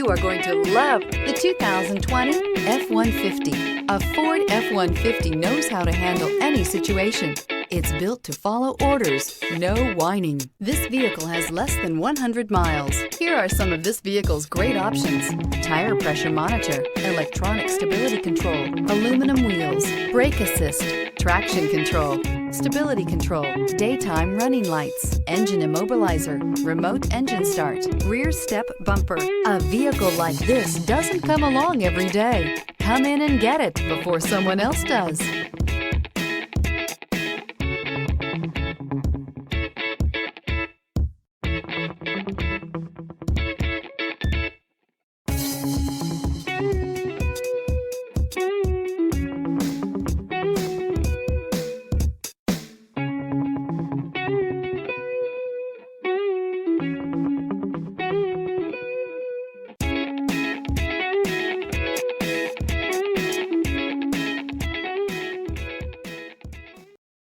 You are going to love the 2020 F-150. A Ford F-150 knows how to handle any situation. It's built to follow orders, no whining. This vehicle has less than 100 miles. Here are some of this vehicle's great options: tire pressure monitor, electronic stability control, aluminum wheels, brake assist, traction control, stability control, daytime running lights, engine immobilizer, remote engine start, rear step bumper. A vehicle like this doesn't come along every day. Come in and get it before someone else does.